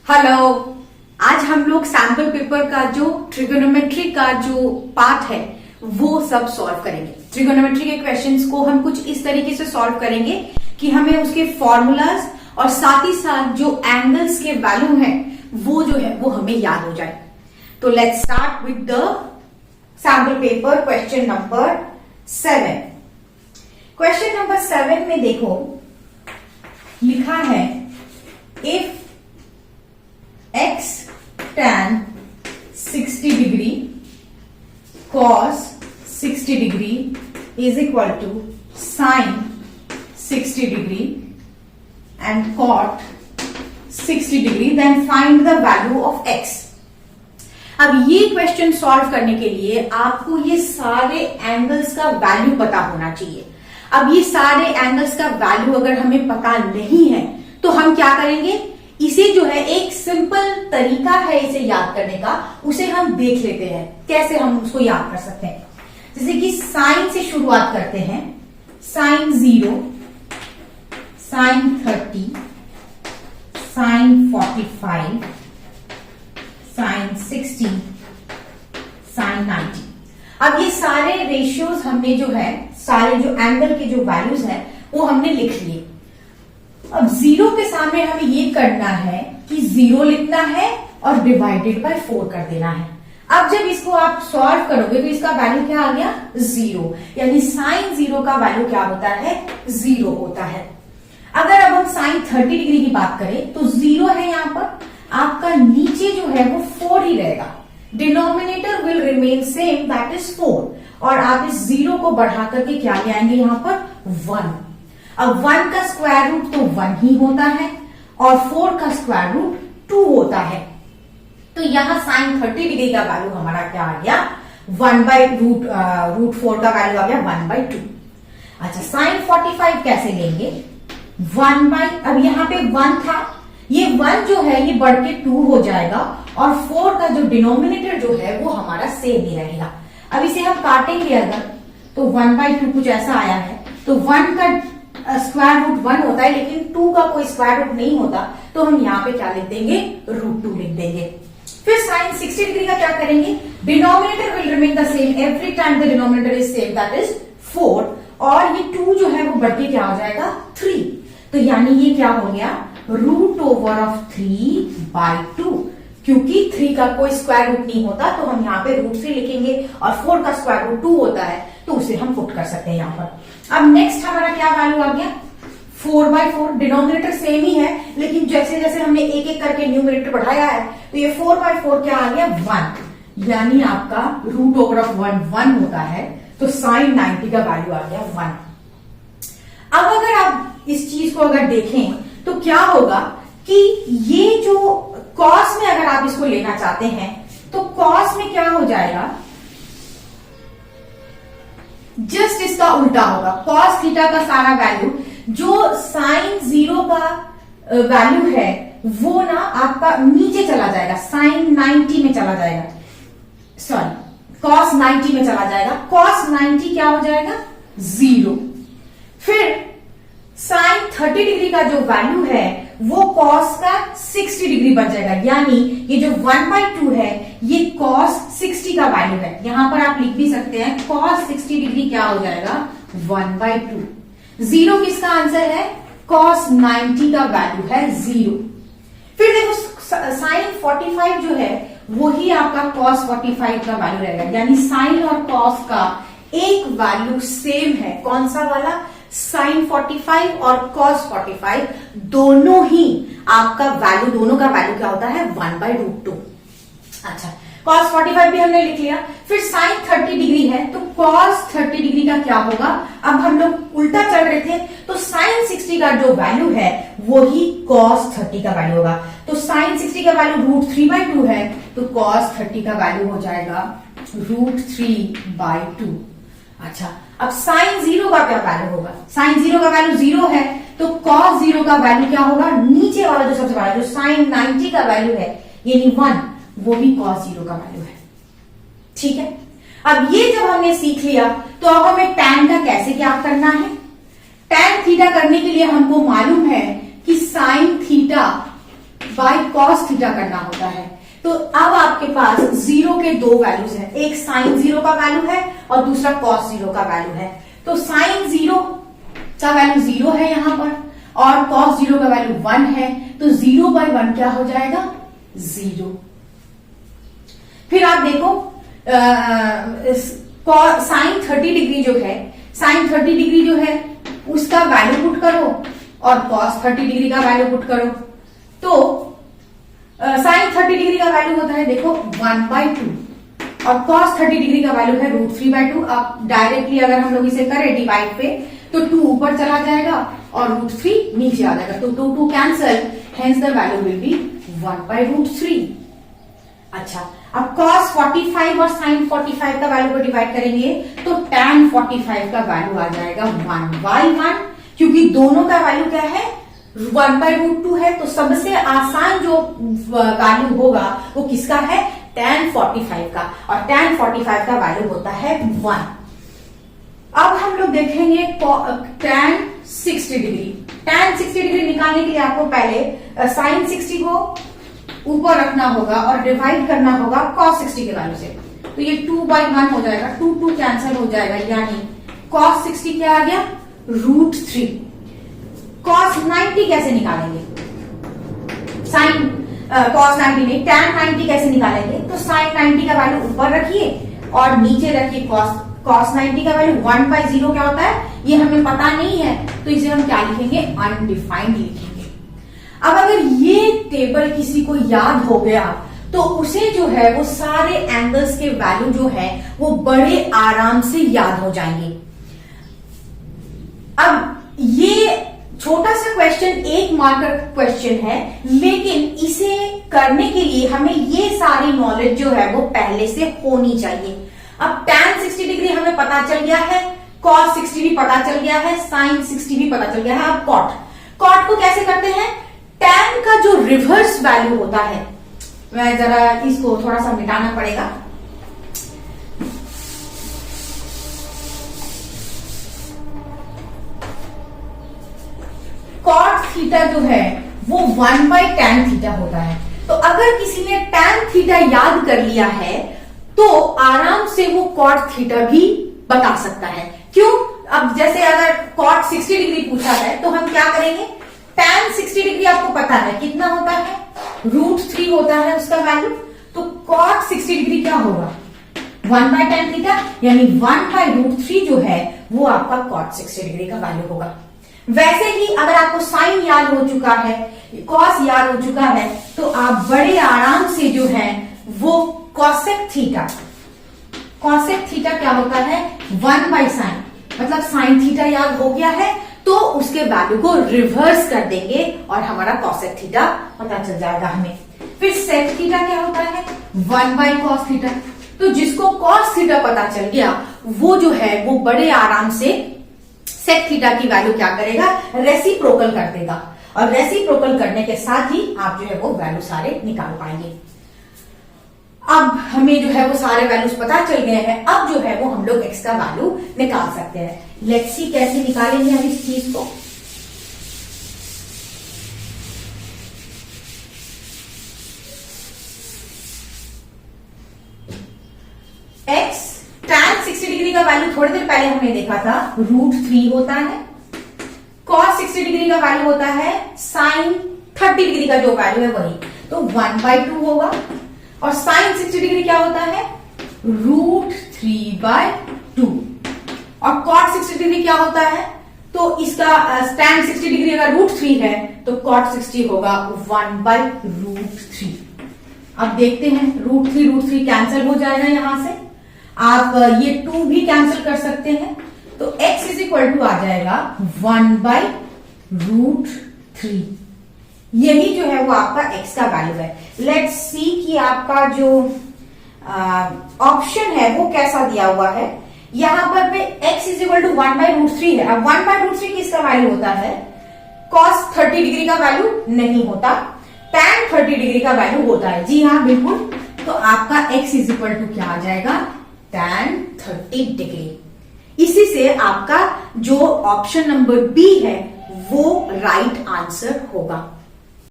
Hello. आज हम लोग सैम्पल पेपर का जो ट्रिगोनोमेट्री का जो पार्ट है वो सब सॉल्व करेंगे। ट्रिगोनोमेट्री के क्वेश्चंस को हम कुछ इस तरीके से सॉल्व करेंगे कि हमें उसके फॉर्मूलाज और साथ ही साथ जो एंगल्स के वैल्यू हैं वो जो है वो हमें याद हो जाए। तो let's start with the sample paper question number 7। Question number 7 में देखो लिखा है if x tan 60 degree cos 60 degree is equal to sin 60 degree and cot 60 degree, then find the value of x। अब ये क्वेश्चन सॉल्व करने के लिए आपको ये सारे एंगल्स का वैल्यू पता होना चाहिए। अब ये सारे एंगल्स का वैल्यू अगर हमें पता नहीं है तो हम क्या करेंगे, इसे जो है एक सिंपल तरीका है इसे याद करने का, उसे हम देख लेते हैं कैसे हम उसको याद कर सकते हैं। जैसे कि साइन से शुरुआत करते हैं, sine 0, sine 30, sine 45, sine 60, sine 90। अब ये सारे रेशियोज हमने जो है, सारे जो एंगल के जो वैल्यूज हैं वो हमने लिख लिए। अब 0 के सामने हमें ये करना है कि 0 लिखना है और डिवाइडेड बाय 4 कर देना है। अब जब इसको आप सॉल्व करोगे तो इसका वैल्यू क्या आ गया, 0, यानी साइन 0 का वैल्यू क्या होता है, 0 होता है। अगर अब हम साइन 30 डिग्री की बात करें तो 0 है यहां पर, आपका नीचे जो है वो 4 ही रहेगा, denominator will remain same that is 4, और आप इस 0 को बढ़ा करके क्या ले आएंगे यहां पर 1। अब 1 का स्क्वायर रूट तो 1 ही होता है और 4 का स्क्वायर रूट 2 होता है। तो यहां साइन 30 डिग्री का वैल्यू हमारा क्या आ गया, 1 बाई रूट 4 का वैल्यू आ गया 1/2। अच्छा, साइन 45 कैसे लेंगे, 1 बाई, अब यहां पे 1 था, ये 1 जो है ये बढ़ के 2 हो जाएगा और 4 का जो डिनोमिनेटर जो है वो हमारा सेम ही रहेगा। अब इसे हम काटेंगे अगर तो 1/2 कुछ ऐसा आया है, तो 1 का स्क्वायर रूट 1 होता है लेकिन 2 का कोई स्क्वायर रूट नहीं होता, तो हम यहाँ पे क्या लिख देंगे, √2 लिख देंगे। फिर साइन 60 डिग्री का क्या करेंगे, denominator will remain the same every time the denominator is same that is 4, और ये 2 जो है वो बढ़ के क्या हो जाएगा 3, तो यानी ये क्या हो गया √3/2। क्योंकि 3 का कोई स्क्वायर रूट नहीं होता तो हम यहाँ पे √3 लिखेंगे और 4 का स्क्वायर रूट 2 होता है तो उसे हम पुट कर सकते हैं यहाँ पर। अब नेक्स्ट हमारा क्या वैल्यू आ गया, 4/4, डिनोमिनेटर सेम ही है लेकिन जैसे जैसे हमने एक एक करके न्यूमरेटर बढ़ाया है तो ये 4/4 क्या आ गया 1, यानी आपका √1 1 होता है, तो साइन 90 का वैल्यू आ गया 1। अब अगर आप इस चीज को अगर देखें तो क्या होगा कि ये जो कॉस में अगर आप इसको लेना चाहते हैं तो कॉस में क्या हो जाएगा, जस्ट इसका उल्टा होगा। कॉस थीटा का सारा वैल्यू जो साइन 0 का वैल्यू है वो ना आपका नीचे चला जाएगा, साइन 90 में चला जाएगा, सॉरी कॉस 90 में चला जाएगा। कॉस 90 क्या हो जाएगा 0। फिर साइन 30 डिग्री का जो वैल्यू है वो कॉस का 60 डिग्री बन जाएगा, यानी ये जो 1/2 है ये कॉस 60 का वैल्यू है। यहां पर आप लिख भी सकते हैं कॉस 60 डिग्री क्या हो जाएगा 1/2। 0 किसका आंसर है, कॉस 90 का वैल्यू है 0। फिर देखो साइन 45 जो है वही आपका कॉस 45 का वैल्यू रहेगा, यानी साइन और कॉस का एक वैल्यू सेम है। कौन सा वाला, साइन 45 और कॉस 45 दोनों ही आपका वैल्यू, दोनों का वैल्यू क्या होता है 1/2। अच्छा, कॉस 45 भी हमने लिख लिया। फिर साइन 30 डिग्री है तो कॉस 30 डिग्री का क्या होगा, अब हम लोग उल्टा चल रहे थे तो साइन 60 का जो वैल्यू है वो ही कॉस 30 का वैल्यू होगा। तो साइन 60 का वैल्यू √3/2 है तो कॉस 30 का वैल्यू हो जाएगा √3/2। अच्छा, अब साइन 0 का क्या वैल्यू होगा, साइन 0 का वैल्यू 0 है तो कॉस 0 का वैल्यू क्या होगा, नीचे वाला जो सबसे बड़ा जो साइन 90 का वैल्यू है यानी 1, वो भी कॉस 0 का वैल्यू है। ठीक है, अब ये जब हमने सीख लिया तो अब हमें टैन का कैसे ज्ञात करना है। टैन थीटा करने के लिए हमको मालूम है कि sine theta by cos theta करना होता है। तो अब आपके पास जीरो के दो वैल्यूज हैं, एक साइन जीरो का वैल्यू है और दूसरा कॉस जीरो का वैल्यू है। तो साइन जीरो का वैल्यू जीरो है यहां पर और कॉस जीरो का वैल्यू 1 है, तो 0/1 क्या हो जाएगा? 0। फिर आप देखो साइन 30 डिग्री जो है, साइन 30 डिग्री जो है उसका वैल्यू पुट करो और कॉस 30 डिग्री का वैल्यू पुट करो। तो साइन 30 डिग्री का वैल्यू होता है देखो 1/2 और cos 30 डिग्री का वैल्यू है √3/2। आप डायरेक्टली अगर हम लोग इसे करें डिवाइड पे तो 2 ऊपर चला जाएगा और √3 नीचे आ जाएगा, तो 2 cancel, hence the value will be 1/√3। अच्छा, अब cos 45 और sin 45 का वैल्यू को डिवाइड करेंगे तो tan 45 का वैल्यू आ जाएगा 1/1, क्योंकि दोनों का वैल्यू क्या है? 1/√2 है, तो सबसे आसान जो वैल्यू होगा वो किसका है? tan 45 का, और tan 45 का वैल्यू होता है 1। अब हम लोग देखेंगे tan 60 डिग्री। tan 60 डिग्री निकालने के लिए आपको पहले sin 60 को ऊपर रखना होगा और डिवाइड करना होगा cos 60 के वैल्यू से, तो ये 2/1 हो जाएगा, 2 कैंसिल हो जाएगा, यानी cos 60 क्या आ गया? √3। cos 90 कैसे निकालेंगे? sin cos 90 नहीं, tan 90 कैसे निकालेंगे? तो sin 90 का वैल्यू ऊपर रखिए और नीचे रखिए cos 90 का वैल्यू 1/0 क्या होता है ये हमें पता नहीं है, तो इसे हम क्या लिखेंगे? अनडिफाइंड लिखेंगे। अब अगर ये टेबल किसी को याद हो गया तो उसे जो है वो सारे एंगल्स के वैल्यू जो है वो बड़े आराम से याद हो जाएंगे। अब ये छोटा सा क्वेश्चन 1 मार्कर क्वेश्चन है, लेकिन इसे करने के लिए हमें ये सारी नॉलेज जो है वो पहले से होनी चाहिए। अब tan 60 डिग्री हमें पता चल गया है, cos 60 भी पता चल गया है, sin 60 भी पता चल गया है। अब cot को कैसे करते हैं? tan का जो रिवर्स वैल्यू होता है, मैं जरा इसको थोड़ा सा मिटाना पड़ेगा। cot थीटा जो है वो 1/tan थीटा होता है। तो अगर किसी ने tan थीटा याद कर लिया है तो आराम से वो cot थीटा भी बता सकता है। क्यों? अब जैसे अगर cot 60 डिग्री पूछा है तो हम क्या करेंगे? tan 60 डिग्री आपको पता है कितना होता है? √3 होता है उसका वैल्यू, तो cot 60 डिग्री क्या होगा? 1/tan थीटा, यानी 1/√3 जो है वो आपका cot 60 डिग्री का वैल्यू होगा। वैसे ही अगर आपको साइन याद हो चुका है, कॉस याद हो चुका है, तो आप बड़े आराम से जो है वो कॉसेक थीटा क्या होता है? 1/sin, मतलब साइन थीटा याद हो गया है तो उसके वैल्यू को रिवर्स कर देंगे और हमारा कॉसेक थीटा पता चल जाएगा हमें। फिर सेक थीटा क्या होता है? 1/cos theta. तो जिसको cos थीटा पता चल गया वो जो है वो बड़े आराम से सेक थीटा की वैल्यू क्या करेगा? रेसिप्रोकल कर देगा, और रेसिप्रोकल करने के साथ ही आप जो है वो वैल्यू सारे निकाल पाएंगे। अब हमें जो है वो सारे वैल्यूज पता चल गए हैं, अब जो है वो हम लोग x का वैल्यू निकाल सकते हैं। लेट्स सी कैसे निकालेंगे हम इस चीज को। x tan 60 डिग्री का वैल्यू थोड़ी देर पहले हमने देखा था √3 होता है, cos 60 डिग्री का वैल्यू होता है sin 30 डिग्री का जो वैल्यू है वही, तो 1/2 होगा, और sin 60 डिग्री क्या होता है? √3/2, और cot 60 डिग्री क्या होता है? तो इसका tan 60 डिग्री अगर √3 है तो cot 60 होगा 1/√3। अब देखते हैं, √3 कैंसिल हो जाएगा यहां से, आप ये 2 भी कैंसिल कर सकते हैं, तो x इज इक्वल टू आ जाएगा 1/√3। यही जो है वो आपका x का वैल्यू है। लेट्स सी कि आपका जो ऑप्शन है वो कैसा दिया हुआ है। यहां पर पे x इज इक्वल टू 1/√3 है। अब 1/√3 किसका वैल्यू होता है? cos 30 डिग्री का वैल्यू नहीं होता, tan 30 डिग्री का वैल्यू होता है। जी हाँ, बिल्कुल। तो आपका x इज इक्वल टू क्या आ जाएगा? tan 30 degree. इसी से आपका जो ऑप्शन नंबर बी है वो राइट आंसर होगा।